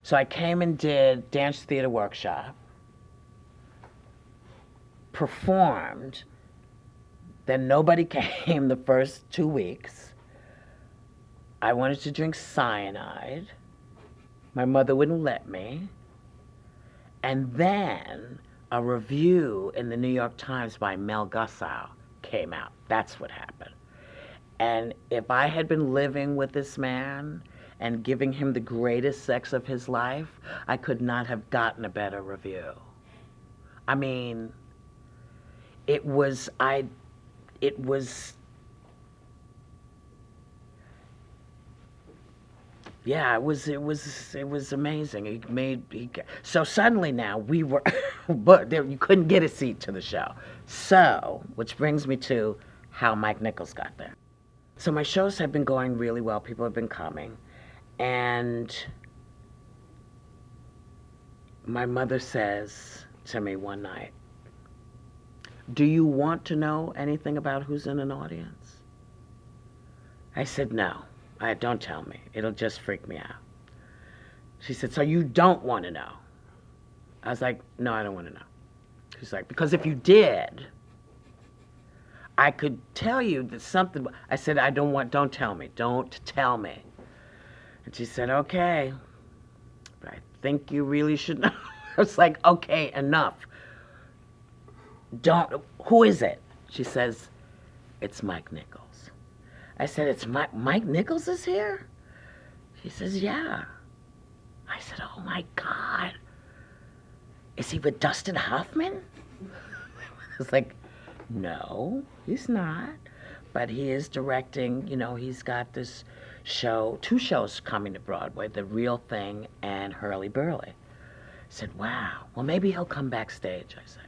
So I came and did dance theater workshop, performed, then nobody came the first 2 weeks. I wanted to drink cyanide. My mother wouldn't let me. And then a review in the New York Times by Mel Gussow came out. That's what happened. And if I had been living with this man and giving him the greatest sex of his life, I could not have gotten a better review. I mean, it was amazing. So suddenly now we were, but there, you couldn't get a seat to the show. So, which brings me to how Mike Nichols got there. So my shows have been going really well. People have been coming. And my mother says to me one night, "Do you want to know anything about who's in an audience?" I said, "No. Don't tell me. It'll just freak me out." She said, "So you don't want to know?" I was like, "No, I don't want to know." She's like, "Because if you did, I could tell you that something." I said, don't tell me. Don't tell me." And she said, "Okay, but I think you really should know." I was like, "Okay, enough. Who is it?" She says, "It's Mike Nichols." I said, "It's Mike Nichols is here?" She says, "Yeah." I said, "Oh my God. Is he with Dustin Hoffman?" I was like, "No, he's not. But he is directing, he's got this show, 2 shows coming to Broadway, The Real Thing and Hurly Burly." I said, "Wow. Well, maybe he'll come backstage," I said.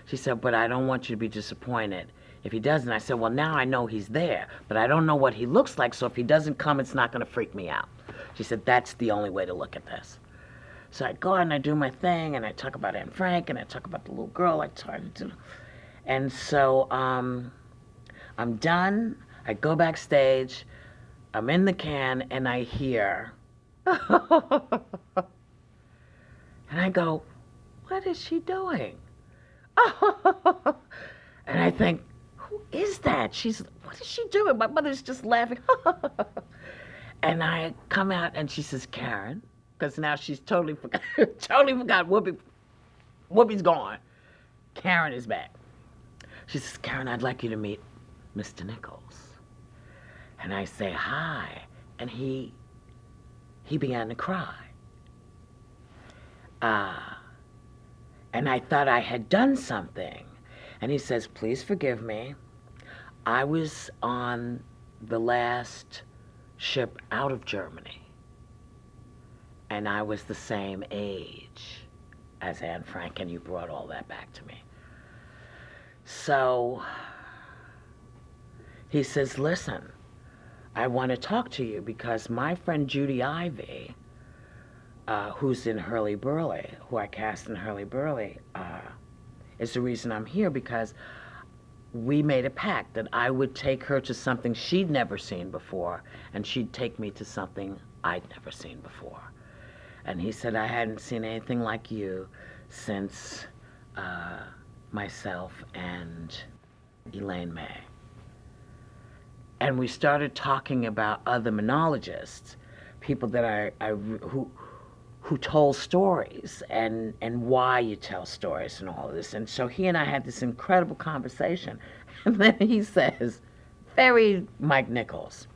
She said, "But I don't want you to be disappointed if he doesn't." I said, "Well, now I know he's there, but I don't know what he looks like, so if he doesn't come, it's not going to freak me out." She said, "That's the only way to look at this." So I go out and I do my thing, and I talk about Anne Frank, and I talk about the little girl I tried to do. And so I'm done. I go backstage. I'm in the can, and I hear, and I go, "What is she doing?" And I think, who is that? What is she doing? My mother's just laughing. And I come out and she says, "Karen," because now she's totally forgot, Whoopi's gone. Karen is back. She says, "Karen, I'd like you to meet Mr. Nichols." And I say, "Hi." And he began to cry. And I thought I had done something. And he says, "Please forgive me. I was on the last ship out of Germany. And I was the same age as Anne Frank, and you brought all that back to me." So he says, "Listen, I want to talk to you because my friend Judy Ivey, who's in Hurly Burly, who I cast in Hurly Burly, is the reason I'm here, because we made a pact that I would take her to something she'd never seen before, and she'd take me to something I'd never seen before." And he said, "I hadn't seen anything like you since myself and Elaine May." And we started talking about other monologists, people that who told stories and why you tell stories and all of this. And so he and I had this incredible conversation. And then he says, very Mike Nichols,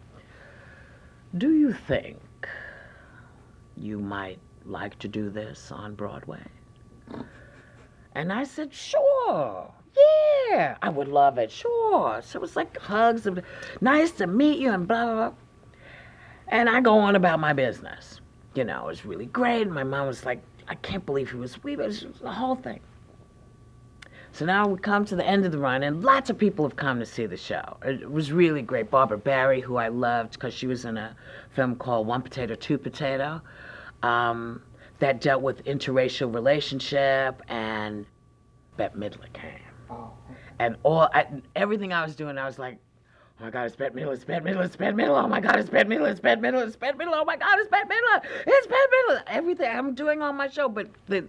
"Do you think you might like to do this on Broadway?" And I said, "Sure. Yeah, I would love it. Sure." So it was like hugs of, "Nice to meet you," and blah, blah, blah. And I go on about my business. It was really great. And my mom was like, "I can't believe he was sweet." It was the whole thing. So now we come to the end of the run, and lots of people have come to see the show. It was really great. Barbara Barry, who I loved because she was in a film called One Potato, Two Potato, that dealt with interracial relationship, and Bette Midler came. Oh. And everything I was doing, I was like, Oh my God, it's Bette Midler, it's Bette Midler, it's Bette Midler. Oh my God, it's Bette Midler, it's Bette Midler, it's Bette Midler. Oh my God, it's Bette Midler, it's Bette Midler. Everything I'm doing on my show, but the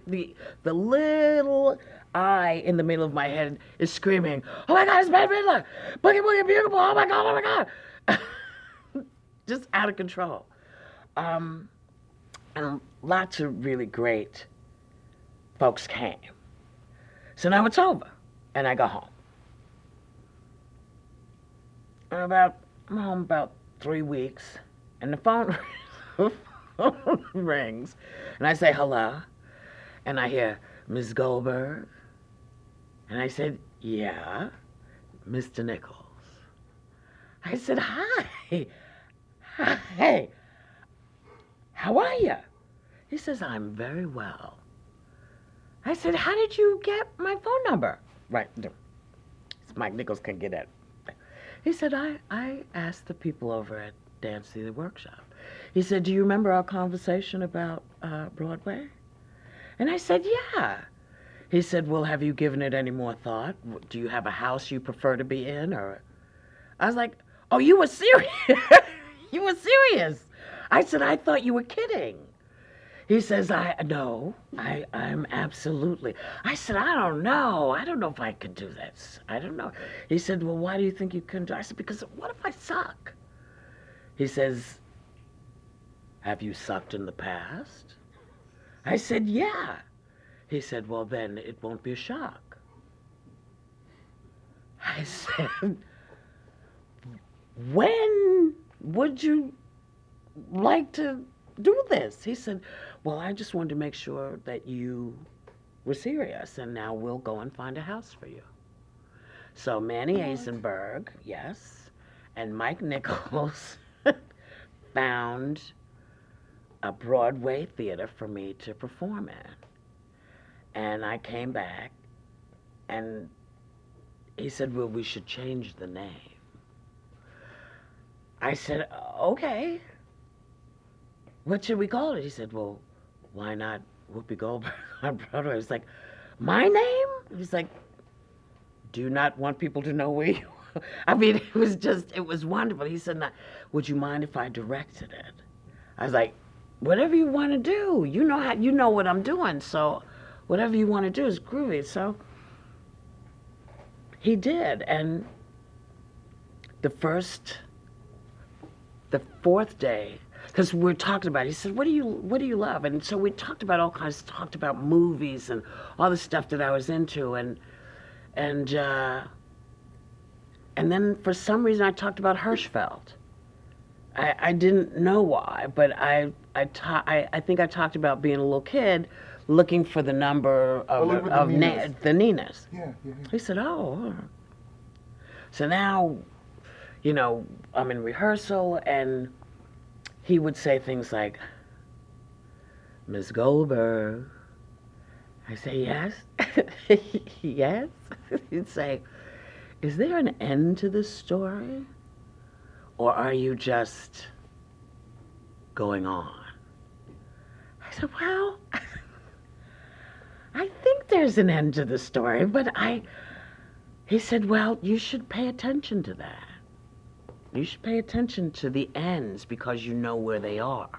little eye in the middle of my head is screaming, oh my God, it's Bette Midler, Boogie Boogie Beautiful. Oh my God, oh my God. Just out of control. And lots of really great folks came. So now it's over, and I go home. And I'm home about 3 weeks, and the phone rings, and I say hello, and I hear Ms. Goldberg, and I said, yeah, Mr. Nichols. I said, hi, how are you? He says, I'm very well. I said, how did you get my phone number? Right, Mike Nichols can get it. He said, I asked the people over at Dance Theater Workshop. He said, do you remember our conversation about Broadway? And I said, yeah. He said, well, have you given it any more thought? Do you have a house you prefer to be in? Or I was like, oh, you were serious? You were serious? I said, I thought you were kidding. He says, I'm absolutely. I said, I don't know if I could do this. I don't know. He said, well, why do you think you couldn't do it? I said, because what if I suck? He says, have you sucked in the past? I said, yeah. He said, well, then it won't be a shock. I said, when would you like to do this? He said, well, I just wanted to make sure that you were serious, and now we'll go and find a house for you. So Manny Eisenberg, yes, and Mike Nichols found a Broadway theater for me to perform in. And I came back, and he said, well, we should change the name. I said, okay. What should we call it? He said, well, why not Whoopi Goldberg on Broadway? I was like, my name? He's like, do you not want people to know where you are? I mean, it was wonderful. He said, would you mind if I directed it? I was like, whatever you want to do. You know what I'm doing, so whatever you want to do is groovy. So he did, and the fourth day, because we're talking about it, he said, what do you love? And so we talked about all kinds, talked about movies and all the stuff that I was into, and then for some reason I talked about Hirschfeld. I didn't know why, but I think I talked about being a little kid looking for the number of the Ninas. Yeah. He said, oh. All right. So now, I'm in rehearsal, and he would say things like, Ms. Goldberg. I say, yes. Yes. He'd say, is there an end to this story? Or are you just going on? I said, well, I think there's an end to the story, but he said, well, you should pay attention to that. You should pay attention to the ends because you know where they are.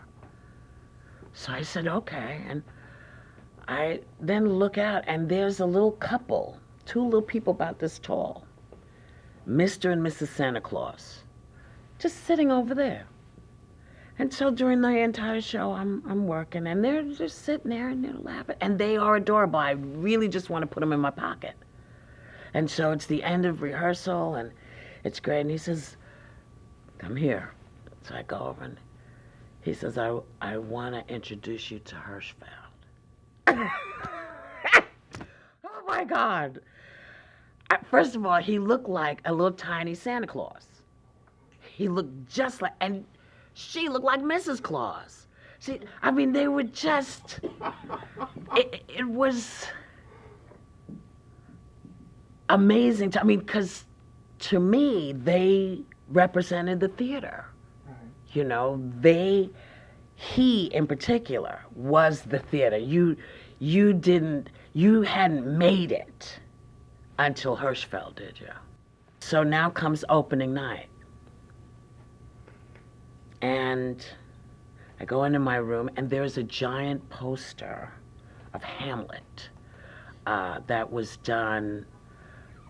So I said, okay, and I then look out, and there's a little couple, two little people about this tall, Mr. and Mrs. Santa Claus, just sitting over there. And so during the entire show, I'm working, and they're just sitting there, and they're laughing, and they are adorable. I really just want to put them in my pocket. And so it's the end of rehearsal, and it's great, and he says, come here. So I go over, and he says, I want to introduce you to Hirschfeld. Oh my God. First of all, he looked like a little tiny Santa Claus. He looked just like, and she looked like Mrs. Claus. They were just, it was amazing because to me, they represented the theater. Right. He in particular was the theater. You hadn't made it until Hirschfeld did, yeah. So now comes opening night. And I go into my room, and there's a giant poster of Hamlet that was done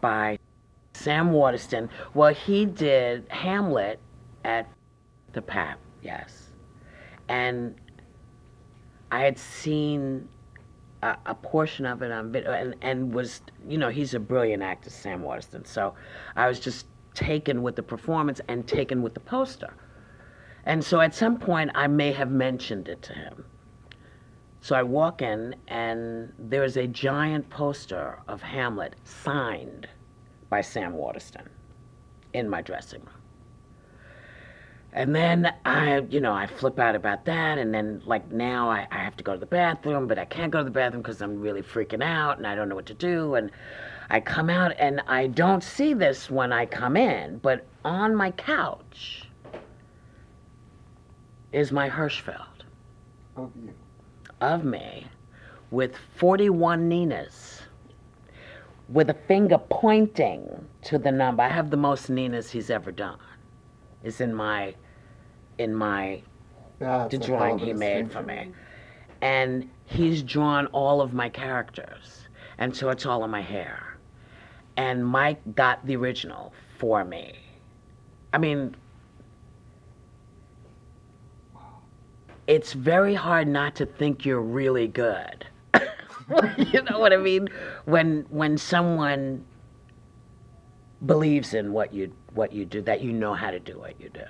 by Sam Waterston. Well, he did Hamlet at the Pap, yes. And I had seen a portion of it on video, and was, he's a brilliant actor, Sam Waterston. So I was just taken with the performance and taken with the poster. And so at some point, I may have mentioned it to him. So I walk in, and there's a giant poster of Hamlet signed by Sam Waterston in my dressing room. And then I flip out about that, and then now I have to go to the bathroom, but I can't go to the bathroom because I'm really freaking out and I don't know what to do. And I come out, and I don't see this when I come in, but on my couch is my Hirschfeld. Of you. Of me, with 41 Ninas, with a finger pointing to the number. I have the most Ninas he's ever done. It's in the drawing he made for me. And he's drawn all of my characters. And so it's all in my hair. And Mike got the original for me. I mean, it's very hard not to think you're really good. You know what I mean? When someone believes in what you do, that you know how to do what you do.